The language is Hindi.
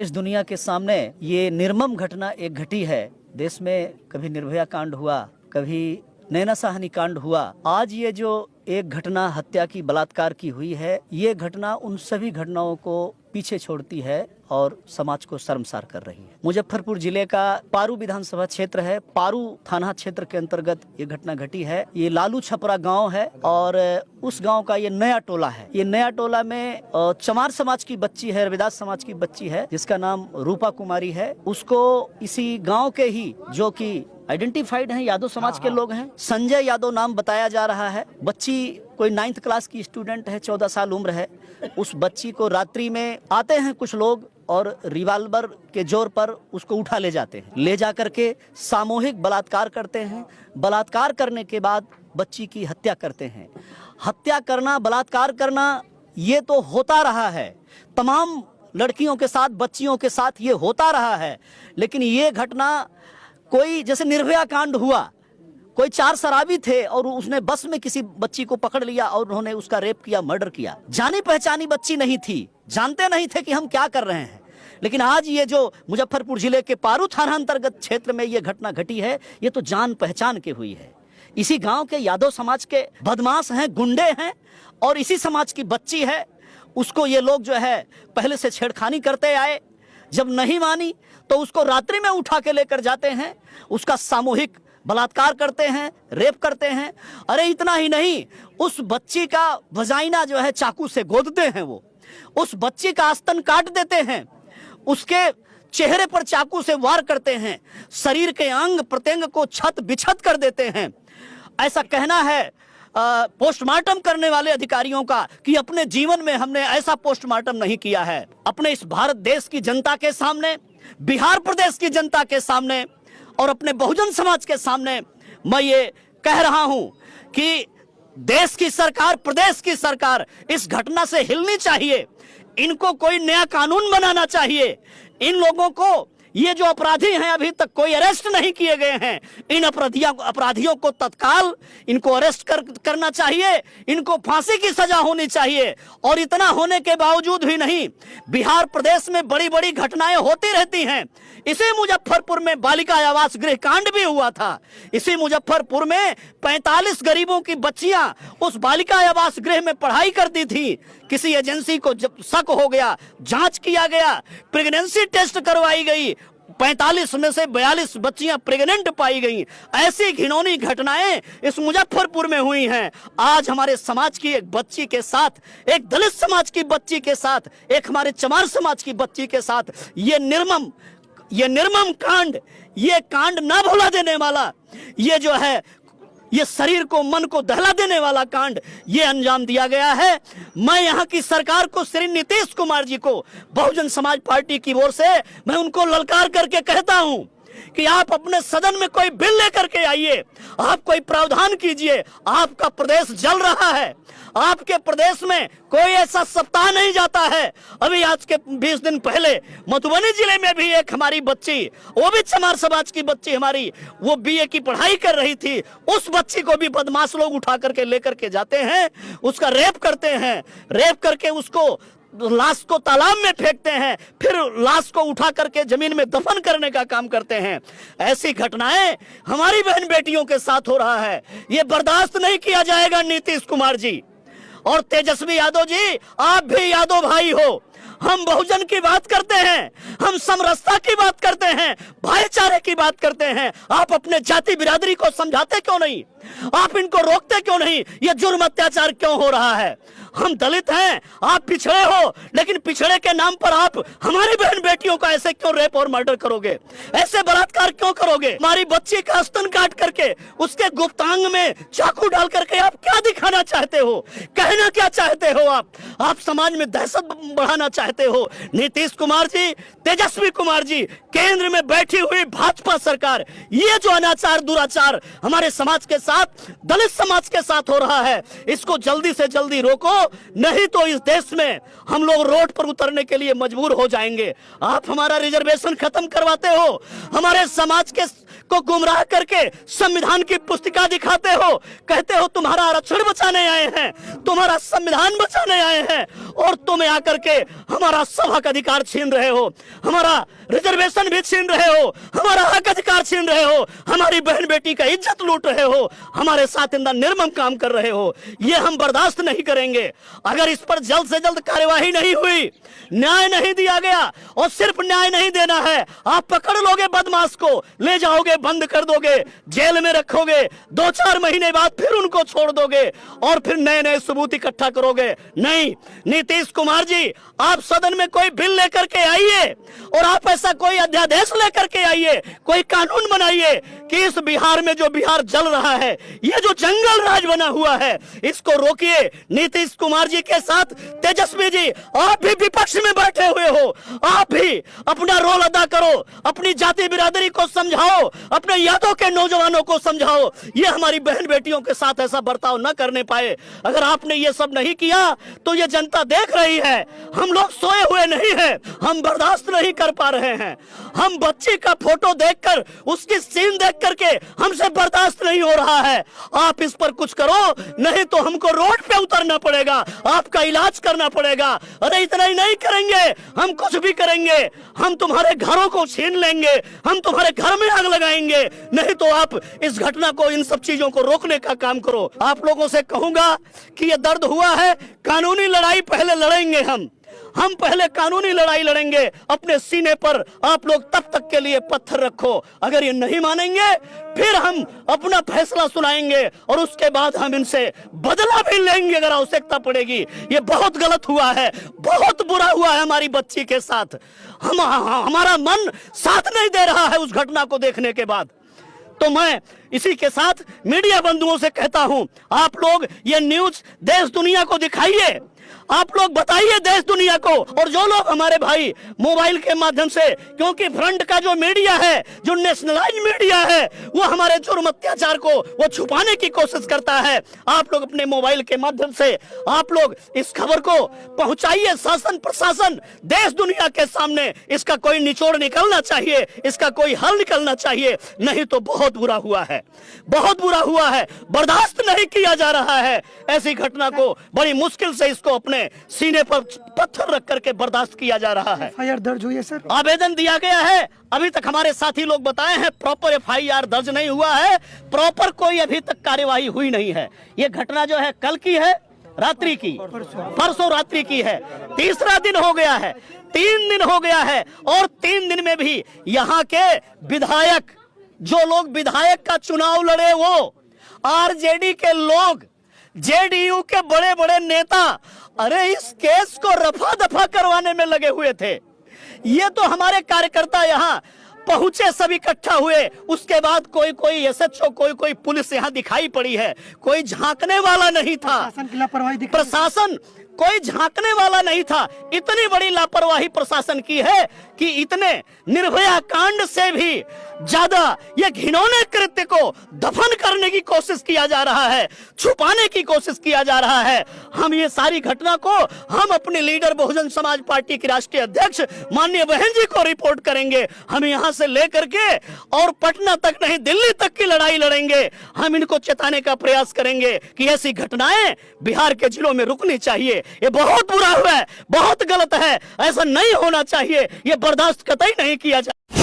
इस दुनिया के सामने ये निर्मम घटना एक घटी है। देश में कभी निर्भया कांड हुआ, कभी नैना साहनी कांड हुआ। आज ये जो एक घटना हत्या की, बलात्कार की हुई है, ये घटना उन सभी घटनाओं को पीछे छोड़ती है और समाज को शर्मसार कर रही है। मुजफ्फरपुर जिले का पारू विधानसभा क्षेत्र है, पारू थाना क्षेत्र के अंतर्गत ये घटना घटी है। ये लालू छपरा गांव है और उस गांव का ये नया टोला है। ये नया टोला में चमार समाज की बच्ची है, रविदास समाज की बच्ची है, जिसका नाम रूपा कुमारी है। उसको इसी गाँव के ही, जो की आइडेंटिफाइड हैं, यादव समाज के लोग हैं, संजय यादव नाम बताया जा रहा है। बच्ची कोई 9th क्लास की स्टूडेंट है, 14 साल उम्र है। उस बच्ची को रात्रि में आते हैं कुछ लोग और रिवाल्वर के जोर पर उसको उठा ले जाते हैं। ले जा करके सामूहिक बलात्कार करते हैं। बलात्कार करने के बाद बच्ची की हत्या करते हैं। हत्या करना, बलात्कार करना, ये तो होता रहा है, तमाम लड़कियों के साथ, बच्चियों के साथ ये होता रहा है। लेकिन ये घटना कोई, जैसे निर्भया कांड हुआ, कोई 4 शराबी थे और उसने बस में किसी बच्ची को पकड़ लिया और उन्होंने उसका रेप किया, मर्डर किया। जानी पहचानी बच्ची नहीं थी, जानते नहीं थे कि हम क्या कर रहे हैं। लेकिन आज ये जो मुजफ्फरपुर जिले के पारू थाना अंतर्गत क्षेत्र में ये घटना घटी है, ये तो जान पहचान के हुई है। इसी गांव के यादव समाज के बदमाश हैं, गुंडे हैं, और इसी समाज की बच्ची है। उसको ये लोग जो है पहले से छेड़खानी करते आए, जब नहीं मानी तो उसको रात्रि में उठा के लेकर जाते हैं, उसका सामूहिक बलात्कार करते हैं, रेप करते हैं। अरे इतना ही नहीं, उस बच्ची का वजाइना जो है चाकू से गोदते हैं, वो उस बच्ची का आस्तन काट देते हैं, उसके चेहरे पर चाकू से वार करते हैं, शरीर के अंग प्रत्यंग को छत बिछत कर देते हैं। ऐसा कहना है पोस्टमार्टम करने वाले अधिकारियों का कि अपने जीवन में हमने ऐसा पोस्टमार्टम नहीं किया है। अपने इस भारत देश की जनता के सामने, बिहार प्रदेश की जनता के सामने और अपने बहुजन समाज के सामने मैं ये कह रहा हूं कि देश की सरकार, प्रदेश की सरकार इस घटना से हिलनी चाहिए। इनको कोई नया कानून बनाना चाहिए। इन लोगों को, ये जो अपराधी हैं, अभी तक कोई अरेस्ट नहीं किए गए हैं, इन अपराधियों को तत्काल इनको अरेस्ट करना चाहिए। इनको फांसी की सजा होनी चाहिए। और इतना होने के बावजूद भी नहीं, बिहार प्रदेश में बड़ी बड़ी घटनाएं होती रहती हैं। इसी मुजफ्फरपुर में बालिका आवास गृह कांड भी हुआ था। इसी मुजफ्फरपुर में 45 गरीबों की बच्चियां उस बालिका आवास गृह में पढ़ाई करती थी। किसी एजेंसी को जब शक हो गया, जांच किया गया, प्रेगनेंसी टेस्ट करवाई गई, 45 में से 42 बच्चियां प्रेग्नेंट पाई गई। ऐसी घिनौनी घटनाएं इस मुजफ्फरपुर में हुई हैं। आज हमारे समाज की एक बच्ची के साथ, एक दलित समाज की बच्ची के साथ, एक हमारे चमार समाज की बच्ची के साथ ये निर्मम कांड, ये कांड ना भुला देने वाला, ये जो है, ये शरीर को, मन को दहला देने वाला कांड ये अंजाम दिया गया है। मैं यहाँ की सरकार को, श्री नीतीश कुमार जी को, बहुजन समाज पार्टी की ओर से मैं उनको ललकार करके कहता हूं कि आप अपने सदन में कोई बिल लेकर के आइए, आप कोई प्रावधान कीजिए। आपका प्रदेश जल रहा है, आपके प्रदेश में कोई ऐसा सप्ताह नहीं जाता है। अभी आज के 20 दिन पहले मधुबनी जिले में भी एक हमारी बच्ची, वो भी चमार समाज की बच्ची हमारी, वो बीए की पढ़ाई कर रही थी। उस बच्ची को भी बदमाश लोग उठा करके लेकर के जाते हैं, उसका रेप करते हैं, रेप करके उसको, लाश को तालाब में फेंकते हैं, फिर लाश को उठा करके जमीन में दफन करने का काम करते हैं। ऐसी घटनाएं हमारी बहन बेटियों के साथ हो रहा है। ये बर्दाश्त नहीं किया जाएगा। नीतीश कुमार जी और तेजस्वी यादव जी, आप भी यादव भाई हो। हम बहुजन की बात करते हैं, हम समरसता की बात करते हैं, भाईचारे की बात करते हैं। आप अपने जाति बिरादरी को समझाते क्यों नहीं? आप इनको रोकते क्यों नहीं? ये जुर्म अत्याचार क्यों हो रहा है? हम दलित हैं, आप पिछड़े हो, लेकिन पिछड़े के नाम पर आप हमारी बहन बेटियों का ऐसे क्यों रेप और मर्डर करोगे? ऐसे बलात्कार क्यों करोगे? हमारी बच्ची का स्तन काट करके उसके गुप्तांग में चाकू डाल करके आप क्या दिखाना चाहते हो? कहना क्या चाहते हो? आप समाज में दहशत बढ़ाना चाहते हो। नीतीश कुमार जी, तेजस्वी कुमार जी, केंद्र में बैठी हुई भाजपा सरकार, ये जो अनाचार, दुराचार हमारे समाज के साथ, दलित समाज के साथ हो रहा है, इसको जल्दी से जल्दी रोको, नहीं तो इस देश में हम लोग रोड पर उतरने के लिए मजबूर हो जाएंगे। आप हमारा रिजर्वेशन खत्म करवाते हो, हमारे समाज के को गुमराह करके संविधान की पुस्तिका दिखाते हो, कहते हो तुम्हारा आरक्षण बचाने आए हैं, तुम्हारा संविधान बचाने आए हैं, और तुम आकर के हमारा सभा का अधिकार छीन रहे हो, हमारा रिजर्वेशन भी छीन रहे हो, हमारा हक अधिकार छीन रहे हो, हमारी बहन बेटी का इज्जत लूट रहे हो, हमारे साथ इंदा निर्मम काम कर रहे हो। ये हम बर्दाश्त नहीं करेंगे। अगर इस पर जल्द से जल्द कार्यवाही नहीं हुई, न्याय नहीं दिया गया, और सिर्फ न्याय नहीं देना है, आप पकड़ लोगे बदमाश को, ले जाओगे, बंद कर दोगे, जेल में रखोगे, 2-4 महीने बाद फिर उनको छोड़ दोगे और फिर नए नए सबूत इकट्ठा करोगे। नहीं, नीतीश कुमार जी, आप सदन में कोई बिल लेकर के आइए और आप ऐसा कोई अध्यादेश लेकर के आइए, कोई कानून बनाइए कि इस बिहार में जो बिहार जल रहा है, ये जो जंगल राज बना हुआ है, इसको रोकिए। नीतीश कुमार जी के साथ तेजस्वी जी, आप भी विपक्ष में बैठे हुए हो, आप भी अपना रोल अदा करो, अपनी जाति बिरादरी को समझाओ, अपने यादों के नौजवानों को समझाओ, ये हमारी बहन बेटियों के साथ ऐसा बर्ताव न करने पाए। अगर आपने ये सब नहीं किया तो ये जनता देख रही है, हम लोग सोए हुए नहीं हैं, हम बर्दाश्त नहीं कर पा रहे हैं। हम बच्ची का फोटो देखकर, उसकी सीन देख करके हमसे बर्दाश्त नहीं हो रहा है। आप इस पर कुछ करो, नहीं तो हमको रोड पे उतरना पड़ेगा, आपका इलाज करना पड़ेगा। अरे इतना ही नहीं करेंगे, हम कुछ भी करेंगे, हम तुम्हारे घरों को छीन लेंगे, हम तुम्हारे घर में आग लगाएंगे। नहीं तो आप इस घटना को, इन सब चीजों को रोकने का काम करो। आप लोगों से कहूंगा कि ये दर्द हुआ है, कानूनी लड़ाई पहले लड़ेंगे, हम पहले कानूनी लड़ाई लड़ेंगे। अपने सीने पर आप लोग तब तक के लिए पत्थर रखो, अगर ये नहीं मानेंगे फिर हम अपना फैसला सुनाएंगे और उसके बाद हम इनसे बदला भी लेंगे अगर आवश्यकता पड़ेगी। ये बहुत गलत हुआ है, बहुत बुरा हुआ है हमारी बच्ची के साथ। हमारा मन साथ नहीं दे रहा है उस घटना को देखने के बाद। तो मैं इसी के साथ मीडिया बंधुओं से कहता हूं, आप लोग ये न्यूज देश दुनिया को दिखाइए, आप लोग बताइए देश दुनिया को। और जो लोग हमारे भाई मोबाइल के माध्यम से, क्योंकि फ्रंट का जो मीडिया है, जो नेशनलाइज मीडिया है, वो हमारे जुर्म अत्याचार को वो छुपाने की कोशिश करता है। आप लोग अपने मोबाइल के माध्यम से आप लोग इस खबर को पहुंचाइए, शासन प्रशासन देश दुनिया के सामने इसका कोई निचोड़ निकलना चाहिए, इसका कोई हल निकलना चाहिए। नहीं तो बहुत बुरा हुआ है, बहुत बुरा हुआ है, बर्दाश्त नहीं किया जा रहा है। ऐसी घटना को बड़ी मुश्किल से इसको अपने सीने पर पत्थर रख करके बर्दाश्त किया जा रहा है। एफआईआर दर्ज हुई है सर? आवेदन दिया गया है, अभी तक हमारे साथी लोग बताए हैं प्रॉपर एफआईआर दर्ज नहीं हुआ है, प्रॉपर कोई अभी तक कार्यवाही हुई नहीं है। ये घटना जो है कल की है, रात्रि की, परसों रात्रि की है, तीसरा दिन हो गया है, 3 दिन हो गया है, और 3 दिन में भी यहाँ के विधायक, जो लोग विधायक का चुनाव लड़े, वो आरजेडी के लोग, जेडीयू के बड़े बड़े नेता, अरे इस केस को रफा दफा करवाने में लगे हुए थे। ये तो हमारे कार्यकर्ता यहाँ पहुंचे, सब इकट्ठा हुए, उसके बाद कोई एसएचओ, कोई पुलिस यहाँ दिखाई पड़ी है, कोई झांकने वाला नहीं था। प्रशासन की लापरवाही दिख रही है। प्रशासन कोई झांकने वाला नहीं था। इतनी बड़ी लापरवाही प्रशासन की है कि इतने निर्भया कांड से भी ज्यादा ये घिनौने कृत्य को दफन करने की कोशिश किया जा रहा है, छुपाने की कोशिश किया जा रहा है। हम ये सारी घटना को हम अपने लीडर बहुजन समाज पार्टी के राष्ट्रीय अध्यक्ष माननीय बहन जी को रिपोर्ट करेंगे। हम यहाँ से लेकर के और पटना तक नहीं, दिल्ली तक की लड़ाई लड़ेंगे। हम इनको चेताने का प्रयास करेंगे कि ऐसी घटनाएं बिहार के जिलों में रुकनी चाहिए। ये बहुत बुरा हुआ है, बहुत गलत है, ऐसा नहीं होना चाहिए, ये बर्दाश्त कतई नहीं किया जाए।